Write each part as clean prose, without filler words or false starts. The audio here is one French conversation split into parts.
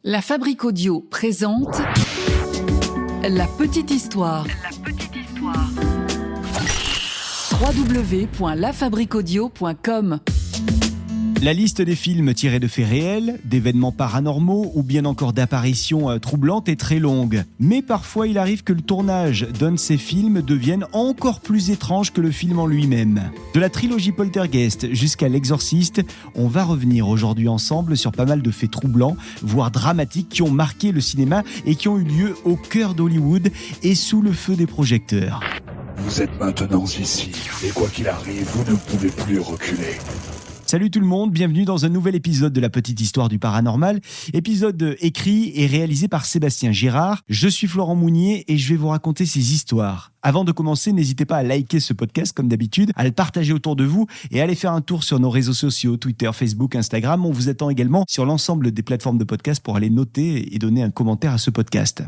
La Fabrique Audio présente La Petite Histoire. www.lafabriqueaudio.com. La liste des films tirés de faits réels, d'événements paranormaux ou bien encore d'apparitions troublantes est très longue. Mais parfois il arrive que le tournage d'un de ces films devienne encore plus étrange que le film en lui-même. De la trilogie Poltergeist jusqu'à L'Exorciste, on va revenir aujourd'hui ensemble sur pas mal de faits troublants, voire dramatiques qui ont marqué le cinéma et qui ont eu lieu au cœur d'Hollywood et sous le feu des projecteurs. Vous êtes maintenant ici, et quoi qu'il arrive, vous ne pouvez plus reculer. Salut tout le monde, bienvenue dans un nouvel épisode de La Petite Histoire du Paranormal, épisode écrit et réalisé par Sébastien Girard. Je suis Florent Mounier et je vais vous raconter ces histoires. Avant de commencer, n'hésitez pas à liker ce podcast comme d'habitude, à le partager autour de vous et à aller faire un tour sur nos réseaux sociaux, Twitter, Facebook, Instagram. On vous attend également sur l'ensemble des plateformes de podcast pour aller noter et donner un commentaire à ce podcast.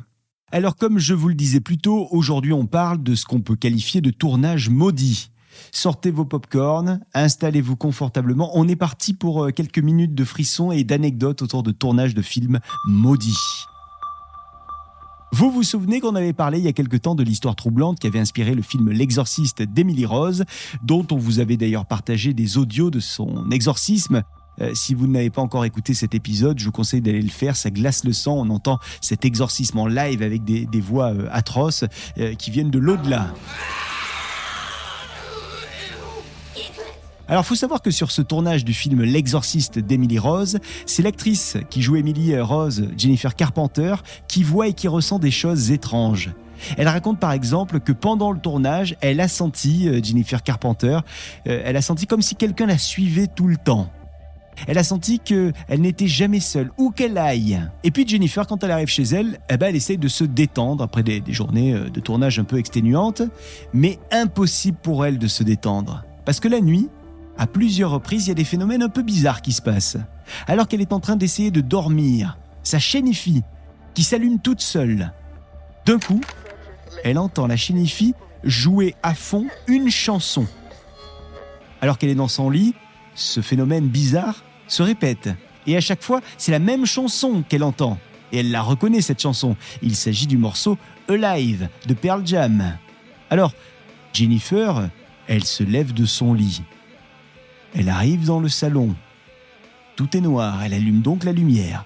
Alors comme je vous le disais plus tôt, aujourd'hui on parle de ce qu'on peut qualifier de tournage maudit. Sortez vos pop-corn, installez-vous confortablement. On est parti pour quelques minutes de frissons et d'anecdotes autour de tournage de films maudits. Vous vous souvenez qu'on avait parlé il y a quelque temps de l'histoire troublante qui avait inspiré le film L'Exorciste d'Emily Rose, dont on vous avait d'ailleurs partagé des audios de son exorcisme. Si vous n'avez pas encore écouté cet épisode, je vous conseille d'aller le faire, ça glace le sang. On entend cet exorcisme en live avec des voix atroces qui viennent de l'au-delà. Alors, il faut savoir que sur ce tournage du film L'Exorciste d'Emily Rose, c'est l'actrice qui joue Emily Rose, Jennifer Carpenter, qui voit et qui ressent des choses étranges. Elle raconte par exemple que pendant le tournage, elle a senti, Jennifer Carpenter, elle a senti comme si quelqu'un la suivait tout le temps. Elle a senti qu'elle n'était jamais seule, où qu'elle aille. Et puis Jennifer, quand elle arrive chez elle, elle essaye de se détendre après des journées de tournage un peu exténuantes, mais impossible pour elle de se détendre. Parce que la nuit, à plusieurs reprises, il y a des phénomènes un peu bizarres qui se passent. Alors qu'elle est en train d'essayer de dormir, sa chaîne IFI, qui s'allume toute seule. D'un coup, elle entend la chaîne IFI jouer à fond une chanson. Alors qu'elle est dans son lit, ce phénomène bizarre se répète. Et à chaque fois, c'est la même chanson qu'elle entend. Et elle la reconnaît, cette chanson. Il s'agit du morceau Alive de Pearl Jam. Alors, Jennifer, elle se lève de son lit. Elle arrive dans le salon. Tout est noir, elle allume donc la lumière.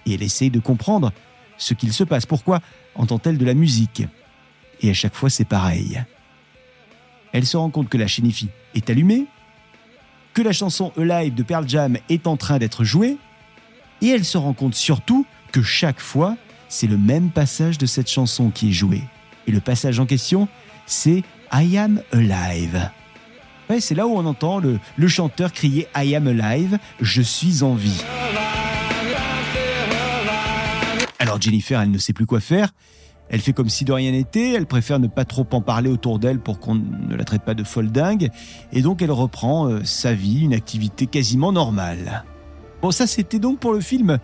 Et elle essaye de comprendre ce qu'il se passe. Pourquoi entend-elle de la musique ? Et à chaque fois, c'est pareil. Elle se rend compte que la chaîne IFI est allumée, que la chanson Alive de Pearl Jam est en train d'être jouée, et elle se rend compte surtout que chaque fois, c'est le même passage de cette chanson qui est joué. Et le passage en question, c'est I Am Alive. Ouais, c'est là où on entend le chanteur crier « I am alive, je suis en vie ». Alors Jennifer, elle ne sait plus quoi faire. Elle fait comme si de rien n'était. Elle préfère ne pas trop en parler autour d'elle pour qu'on ne la traite pas de folle dingue. Et donc elle reprend sa vie, une activité quasiment normale. Bon, ça c'était donc pour le film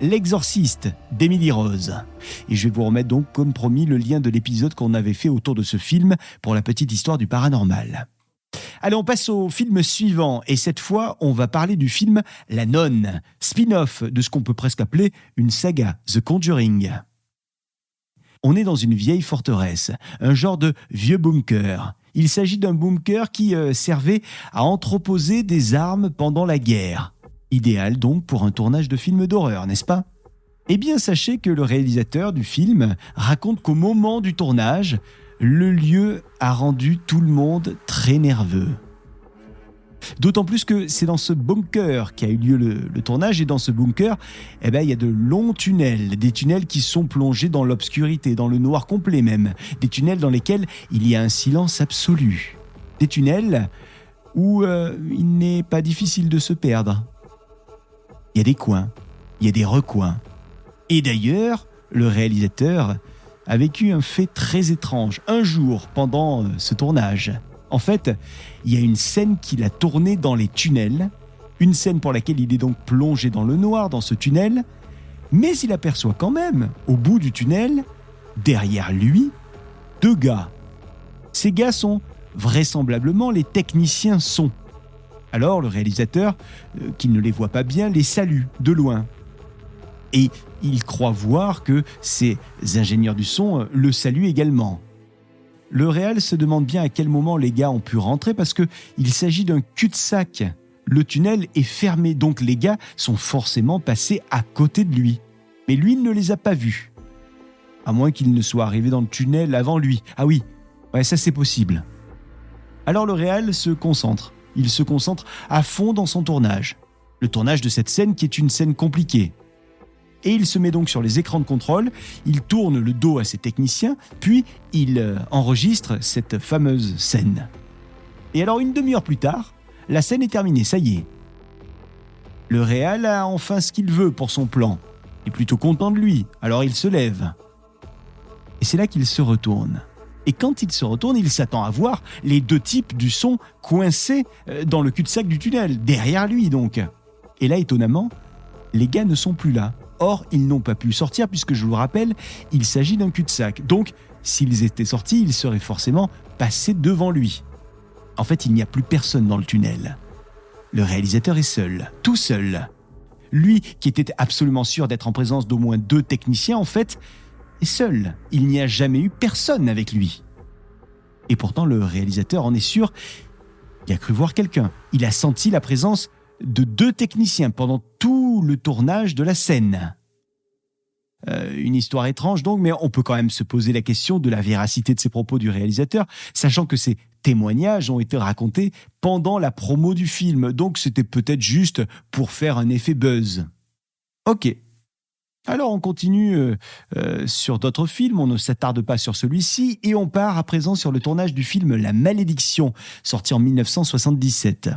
L'Exorciste d'Emily Rose. Et je vais vous remettre donc, comme promis, le lien de l'épisode qu'on avait fait autour de ce film pour la petite histoire du paranormal. Allez, on passe au film suivant, et cette fois, on va parler du film La Nonne, spin-off de ce qu'on peut presque appeler une saga, The Conjuring. On est dans une vieille forteresse, un genre de vieux bunker. Il s'agit d'un bunker qui servait à entreposer des armes pendant la guerre. Idéal donc pour un tournage de film d'horreur, n'est-ce pas ? Eh bien, sachez que le réalisateur du film raconte qu'au moment du tournage, le lieu a rendu tout le monde très nerveux. D'autant plus que c'est dans ce bunker qu'a eu lieu le tournage, et dans ce bunker, il y a de longs tunnels, des tunnels qui sont plongés dans l'obscurité, dans le noir complet même, des tunnels dans lesquels il y a un silence absolu, des tunnels où il n'est pas difficile de se perdre. Il y a des coins, il y a des recoins. Et d'ailleurs, le réalisateur a vécu un fait très étrange un jour pendant ce tournage. En fait, il y a une scène qu'il a tournée dans les tunnels, une scène pour laquelle il est donc plongé dans le noir dans ce tunnel, mais il aperçoit quand même, au bout du tunnel, derrière lui, 2 gars. Ces gars sont vraisemblablement les techniciens son. Alors le réalisateur, qui ne les voit pas bien, les salue de loin. Et il croit voir que ses ingénieurs du son le saluent également. Le réal se demande bien à quel moment les gars ont pu rentrer parce qu'il s'agit d'un cul-de-sac. Le tunnel est fermé, donc les gars sont forcément passés à côté de lui. Mais lui ne les a pas vus. À moins qu'il ne soit arrivé dans le tunnel avant lui. Ah oui, ouais, ça c'est possible. Alors le réal se concentre. Il se concentre à fond dans son tournage. Le tournage de cette scène qui est une scène compliquée. Et il se met donc sur les écrans de contrôle, il tourne le dos à ses techniciens, puis il enregistre cette fameuse scène. Et alors une demi-heure plus tard, la scène est terminée, ça y est. Le réal a enfin ce qu'il veut pour son plan. Il est plutôt content de lui, alors il se lève. Et c'est là qu'il se retourne. Et quand il se retourne, il s'attend à voir les deux types du son coincés dans le cul-de-sac du tunnel, derrière lui donc. Et là, étonnamment, les gars ne sont plus là. Or, ils n'ont pas pu sortir puisque, je vous le rappelle, il s'agit d'un cul-de-sac. Donc, s'ils étaient sortis, ils seraient forcément passés devant lui. En fait, il n'y a plus personne dans le tunnel. Le réalisateur est seul, tout seul. Lui, qui était absolument sûr d'être en présence d'au moins 2 techniciens, en fait, est seul. Il n'y a jamais eu personne avec lui. Et pourtant, le réalisateur en est sûr, il a cru voir quelqu'un. Il a senti la présence de 2 techniciens pendant tout le tournage de la scène. Une histoire étrange donc, mais on peut quand même se poser la question de la véracité de ces propos du réalisateur, sachant que ces témoignages ont été racontés pendant la promo du film, donc c'était peut-être juste pour faire un effet buzz. Ok. Alors on continue sur d'autres films, on ne s'attarde pas sur celui-ci, et on part à présent sur le tournage du film La Malédiction, sorti en 1977.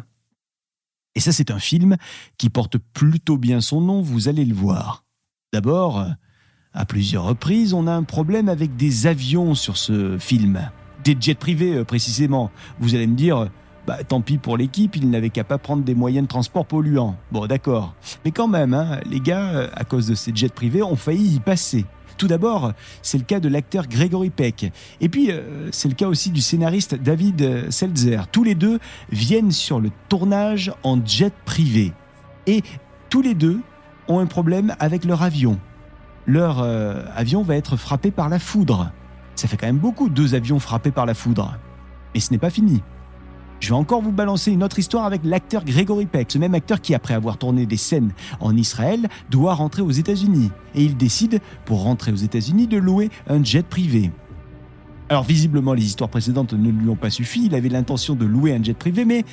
Et ça, c'est un film qui porte plutôt bien son nom, vous allez le voir. D'abord, à plusieurs reprises, on a un problème avec des avions sur ce film. Des jets privés, précisément. Vous allez me dire, tant pis pour l'équipe, ils n'avaient qu'à pas prendre des moyens de transport polluants. Bon, d'accord. Mais quand même, les gars, à cause de ces jets privés, ont failli y passer. Tout d'abord, c'est le cas de l'acteur Gregory Peck. Et puis, c'est le cas aussi du scénariste David Seltzer. Tous les deux viennent sur le tournage en jet privé. Et tous les deux ont un problème avec leur avion. Leur avion va être frappé par la foudre. Ça fait quand même beaucoup, 2 avions frappés par la foudre. Et ce n'est pas fini. Je vais encore vous balancer une autre histoire avec l'acteur Gregory Peck, ce même acteur qui, après avoir tourné des scènes en Israël, doit rentrer aux États-Unis. Et il décide, pour rentrer aux États-Unis, de louer un jet privé. Alors visiblement, les histoires précédentes ne lui ont pas suffi, il avait l'intention de louer un jet privé, mais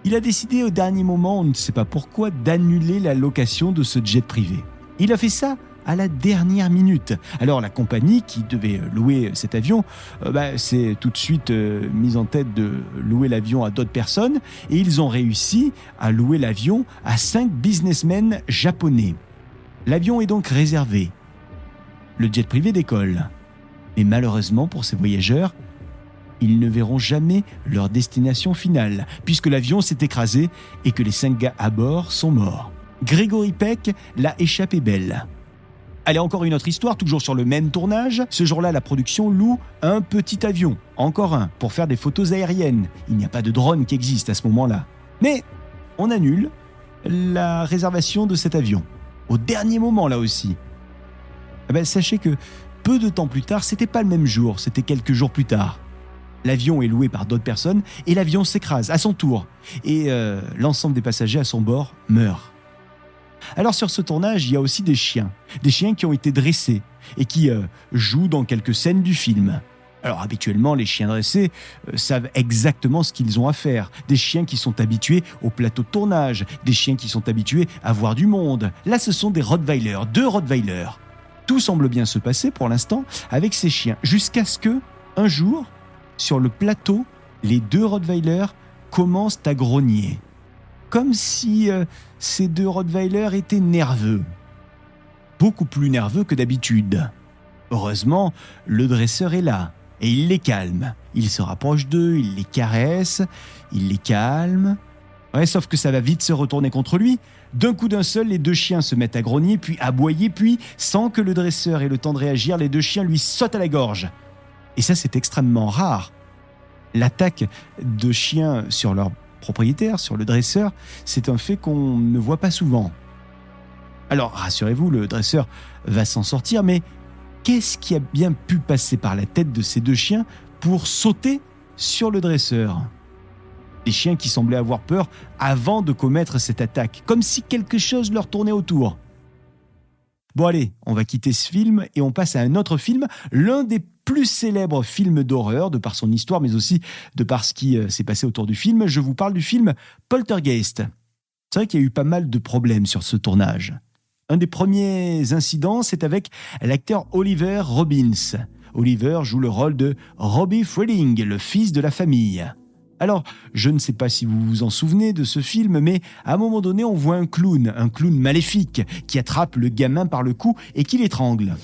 il a décidé au dernier moment, on ne sait pas pourquoi, d'annuler la location de ce jet privé. Il a fait ça à la dernière minute. Alors la compagnie qui devait louer cet avion s'est tout de suite mise en tête de louer l'avion à d'autres personnes et ils ont réussi à louer l'avion à 5 businessmen japonais. L'avion est donc réservé. Le jet privé décolle. Mais malheureusement pour ces voyageurs, ils ne verront jamais leur destination finale puisque l'avion s'est écrasé et que les 5 gars à bord sont morts. Gregory Peck l'a échappé belle. Allez, encore une autre histoire, toujours sur le même tournage. Ce jour-là, la production loue un petit avion, encore un, pour faire des photos aériennes. Il n'y a pas de drone qui existe à ce moment-là. Mais on annule la réservation de cet avion. Au dernier moment, là aussi. Sachez que peu de temps plus tard, c'était pas le même jour, c'était quelques jours plus tard. L'avion est loué par d'autres personnes et l'avion s'écrase à son tour. Et l'ensemble des passagers à son bord meurent. Alors sur ce tournage, il y a aussi des chiens qui ont été dressés et qui jouent dans quelques scènes du film. Alors habituellement, les chiens dressés savent exactement ce qu'ils ont à faire. Des chiens qui sont habitués au plateau de tournage, des chiens qui sont habitués à voir du monde. Là, ce sont des Rottweilers, 2 Rottweilers. Tout semble bien se passer pour l'instant avec ces chiens, jusqu'à ce que, un jour, sur le plateau, les 2 Rottweilers commencent à grogner. Comme si ces 2 Rottweilers étaient nerveux. Beaucoup plus nerveux que d'habitude. Heureusement, le dresseur est là et il les calme. Il se rapproche d'eux, il les caresse, il les calme. Ouais, sauf que ça va vite se retourner contre lui. D'un coup d'un seul, les 2 chiens se mettent à grogner, puis à aboyer, puis, sans que le dresseur ait le temps de réagir, les 2 chiens lui sautent à la gorge. Et ça, c'est extrêmement rare. L'attaque de chiens sur leur propriétaire, sur le dresseur, c'est un fait qu'on ne voit pas souvent. Alors, rassurez-vous, le dresseur va s'en sortir, mais qu'est-ce qui a bien pu passer par la tête de ces deux chiens pour sauter sur le dresseur ? Des chiens qui semblaient avoir peur avant de commettre cette attaque, comme si quelque chose leur tournait autour. Bon allez, on va quitter ce film et on passe à un autre film, l'un des plus célèbres films d'horreur, de par son histoire, mais aussi de par ce qui s'est passé autour du film. Je vous parle du film Poltergeist. C'est vrai qu'il y a eu pas mal de problèmes sur ce tournage. Un des premiers incidents, c'est avec l'acteur Oliver Robbins. Oliver joue le rôle de Robbie Freding, le fils de la famille. Alors, je ne sais pas si vous vous en souvenez de ce film, mais à un moment donné, on voit un clown maléfique, qui attrape le gamin par le cou et qui l'étrangle.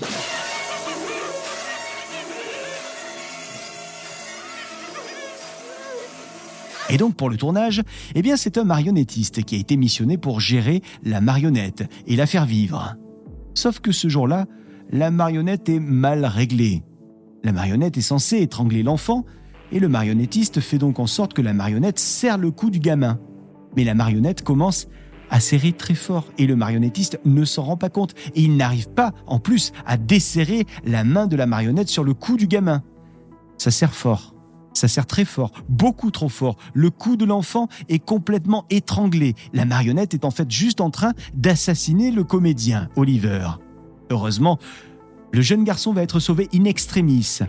Et donc pour le tournage, c'est un marionnettiste qui a été missionné pour gérer la marionnette et la faire vivre. Sauf que ce jour-là, la marionnette est mal réglée. La marionnette est censée étrangler l'enfant, et le marionnettiste fait donc en sorte que la marionnette serre le cou du gamin. Mais la marionnette commence à serrer très fort et le marionnettiste ne s'en rend pas compte. Et il n'arrive pas, en plus, à desserrer la main de la marionnette sur le cou du gamin. Ça serre fort. Ça serre très fort, beaucoup trop fort. Le cou de l'enfant est complètement étranglé. La marionnette est en fait juste en train d'assassiner le comédien, Oliver. Heureusement, le jeune garçon va être sauvé in extremis.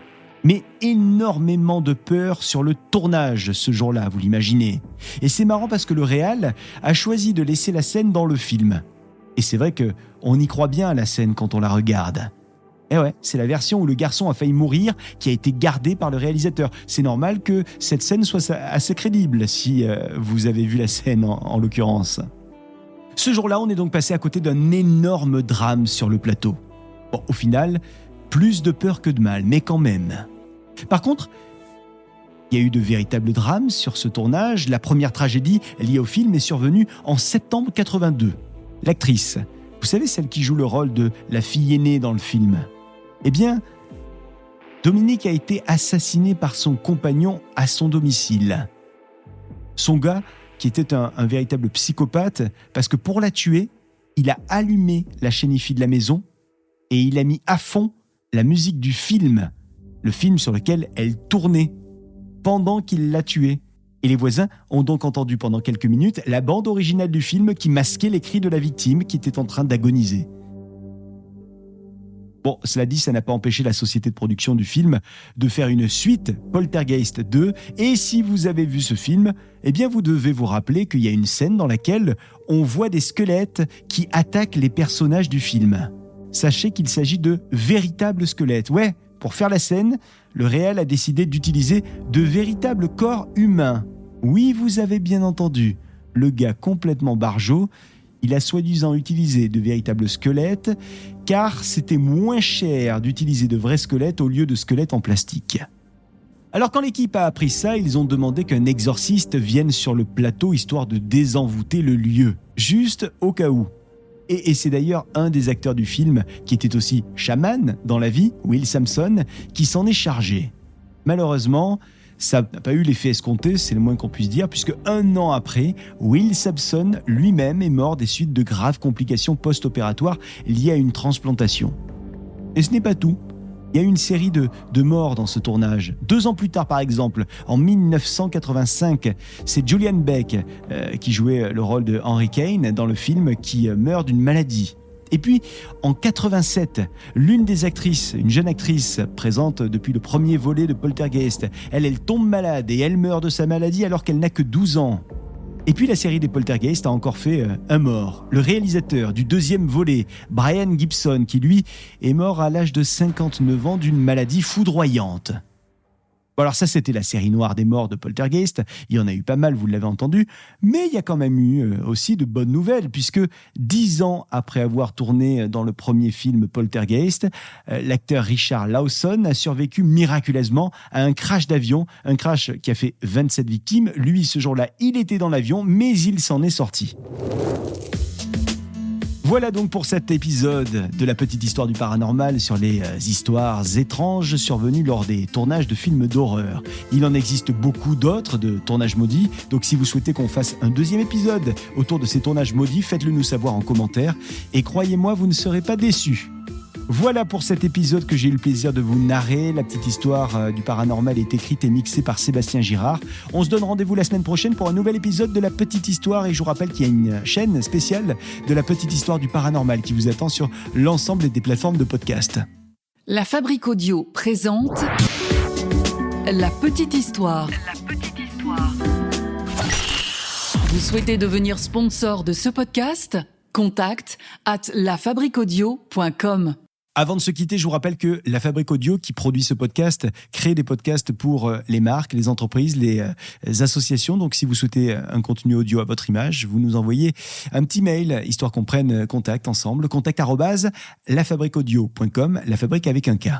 Mais énormément de peur sur le tournage ce jour-là, vous l'imaginez. Et c'est marrant parce que le réal a choisi de laisser la scène dans le film. Et c'est vrai qu'on y croit bien à la scène quand on la regarde. Et ouais, c'est la version où le garçon a failli mourir qui a été gardée par le réalisateur. C'est normal que cette scène soit assez crédible si vous avez vu la scène en l'occurrence. Ce jour-là, on est donc passé à côté d'un énorme drame sur le plateau. Bon, au final, plus de peur que de mal, mais quand même. Par contre, il y a eu de véritables drames sur ce tournage. La première tragédie liée au film est survenue en septembre 82. L'actrice, vous savez celle qui joue le rôle de la fille aînée dans le film ? Dominique a été assassinée par son compagnon à son domicile. Son gars, qui était un véritable psychopathe, parce que pour la tuer, il a allumé la chaîne hi-fi de la maison et il a mis à fond la musique du film, le film sur lequel elle tournait, pendant qu'il l'a tuée. Et les voisins ont donc entendu pendant quelques minutes la bande originale du film qui masquait les cris de la victime qui était en train d'agoniser. Bon, cela dit, ça n'a pas empêché la société de production du film de faire une suite, Poltergeist 2, et si vous avez vu ce film, vous devez vous rappeler qu'il y a une scène dans laquelle on voit des squelettes qui attaquent les personnages du film. Sachez qu'il s'agit de véritables squelettes. Ouais, pour faire la scène, le réal a décidé d'utiliser de véritables corps humains. Oui, vous avez bien entendu, le gars complètement barjot, il a soi-disant utilisé de véritables squelettes, car c'était moins cher d'utiliser de vrais squelettes au lieu de squelettes en plastique. Alors quand l'équipe a appris ça, ils ont demandé qu'un exorciste vienne sur le plateau histoire de désenvoûter le lieu, juste au cas où. Et c'est d'ailleurs un des acteurs du film, qui était aussi chaman dans la vie, Will Sampson, qui s'en est chargé. Malheureusement, ça n'a pas eu l'effet escompté, c'est le moins qu'on puisse dire, puisque 1 an après, Will Sampson lui-même est mort des suites de graves complications post-opératoires liées à une transplantation. Et ce n'est pas tout. Il y a eu une série de morts dans ce tournage. 2 ans plus tard, par exemple, en 1985, c'est Julian Beck qui jouait le rôle de Henry Kane dans le film qui meurt d'une maladie. Et puis, en 87, l'une des actrices, une jeune actrice présente depuis le premier volet de Poltergeist, elle tombe malade et elle meurt de sa maladie alors qu'elle n'a que 12 ans. Et puis la série des Poltergeist a encore fait un mort. Le réalisateur du 2e volet, Brian Gibson, qui lui est mort à l'âge de 59 ans d'une maladie foudroyante. Bon alors ça, c'était la série noire des morts de Poltergeist. Il y en a eu pas mal, vous l'avez entendu. Mais il y a quand même eu aussi de bonnes nouvelles, puisque 10 ans après avoir tourné dans le premier film Poltergeist, l'acteur Richard Lawson a survécu miraculeusement à un crash d'avion. Un crash qui a fait 27 victimes. Lui, ce jour-là, il était dans l'avion, mais il s'en est sorti. Voilà donc pour cet épisode de la petite histoire du paranormal sur les histoires étranges survenues lors des tournages de films d'horreur. Il en existe beaucoup d'autres de tournages maudits, donc si vous souhaitez qu'on fasse un deuxième épisode autour de ces tournages maudits, faites-le nous savoir en commentaire et croyez-moi, vous ne serez pas déçus. Voilà pour cet épisode que j'ai eu le plaisir de vous narrer. La petite histoire du paranormal est écrite et mixée par Sébastien Girard. On se donne rendez-vous la semaine prochaine pour un nouvel épisode de La Petite Histoire. Et je vous rappelle qu'il y a une chaîne spéciale de La Petite Histoire du paranormal qui vous attend sur l'ensemble des plateformes de podcast. La Fabrique Audio présente La Petite Histoire. Vous souhaitez devenir sponsor de ce podcast ? Contact @lafabriqueaudio.com. Avant de se quitter, je vous rappelle que La Fabrique Audio, qui produit ce podcast, crée des podcasts pour les marques, les entreprises, les associations. Donc, si vous souhaitez un contenu audio à votre image, vous nous envoyez un petit mail, histoire qu'on prenne contact ensemble. Contact @lafabriqueaudio.com, la fabrique avec un K.